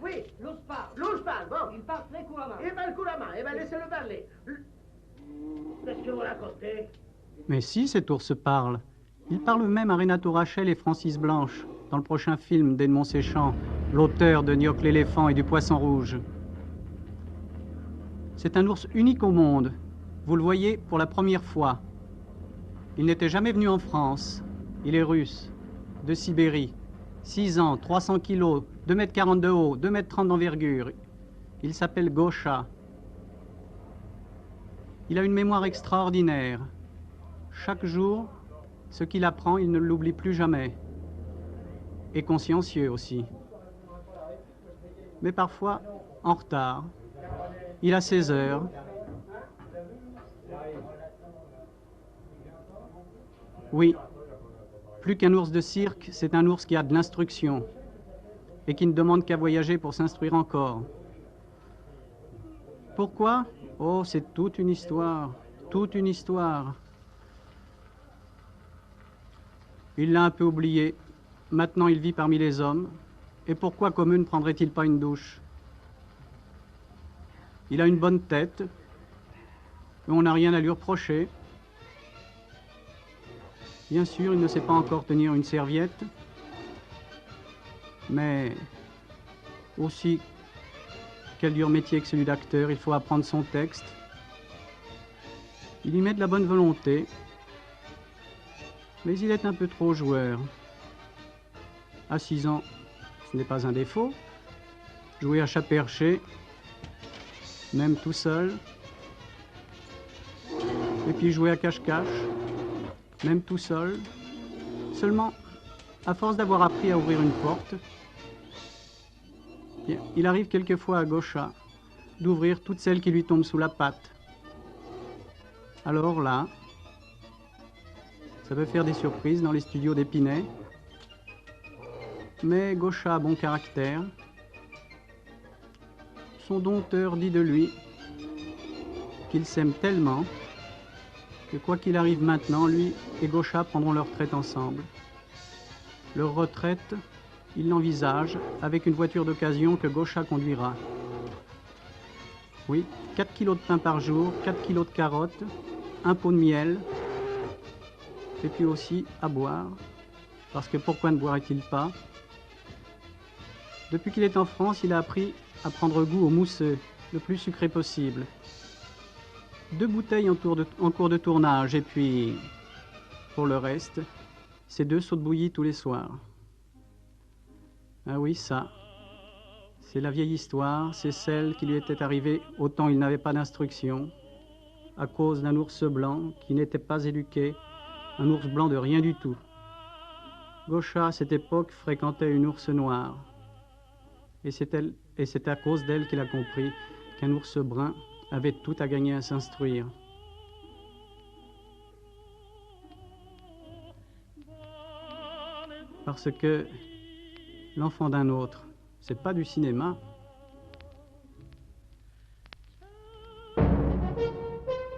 Oui. L'ours parle. L'ours parle, bon. Il parle très couramment. Il parle couramment. Eh bien, laissez-le parler. Qu'est-ce que vous racontez? Mais si, cet ours parle. Il parle même à Renato Rachel et Francis Blanche, dans le prochain film d'Edmond Séchant, l'auteur de Nioc l'éléphant et du Poisson rouge. C'est un ours unique au monde. Vous le voyez pour la première fois. Il n'était jamais venu en France. Il est russe, de Sibérie. 6 ans, 300 kilos, 2,40 m de haut, 2,30 m d'envergure. Il s'appelle Gosha. Il a une mémoire extraordinaire. Chaque jour, ce qu'il apprend, il ne l'oublie plus jamais. Et consciencieux aussi. Mais parfois, en retard. Il a ses heures. Oui, plus qu'un ours de cirque, c'est un ours qui a de l'instruction et qui ne demande qu'à voyager pour s'instruire encore. Pourquoi? Oh, c'est toute une histoire, toute une histoire. Il l'a un peu oublié. Maintenant, il vit parmi les hommes. Et pourquoi comme eux ne prendrait-il pas une douche? Il a une bonne tête. Et on n'a rien à lui reprocher. Bien sûr, il ne sait pas encore tenir une serviette. Mais aussi, quel dur métier que celui d'acteur. Il faut apprendre son texte. Il y met de la bonne volonté. Mais il est un peu trop joueur. À 6 ans, ce n'est pas un défaut. Jouer à chat perché, même tout seul. Et puis jouer à cache-cache, même tout seul. Seulement, à force d'avoir appris à ouvrir une porte, il arrive quelquefois à Gosha d'ouvrir toutes celles qui lui tombent sous la patte. Alors là, ça peut faire des surprises dans les studios d'Épinay. Mais Gosha a bon caractère. Son dompteur dit de lui qu'il s'aime tellement que quoi qu'il arrive maintenant, lui et Gosha prendront leur retraite ensemble. Leur retraite, il l'envisage avec une voiture d'occasion que Gosha conduira. Oui, 4 kilos de pain par jour, 4 kilos de carottes, un pot de miel, et puis aussi à boire, parce que pourquoi ne boirait-il pas? Depuis qu'il est en France, il a appris à prendre goût au mousseux, le plus sucré possible. 2 bouteilles en cours de tournage, et puis, pour le reste, c'est 2 seaux de bouillie tous les soirs. Ah oui, ça, c'est la vieille histoire, c'est celle qui lui était arrivée au temps où il n'avait pas d'instruction, à cause d'un ours blanc qui n'était pas éduqué, un ours blanc de rien du tout. Gosha, à cette époque, fréquentait une ours noire. Et c'est à cause d'elle qu'il a compris qu'un ours brun avait tout à gagner à s'instruire. Parce que l'enfant d'un autre, c'est pas du cinéma,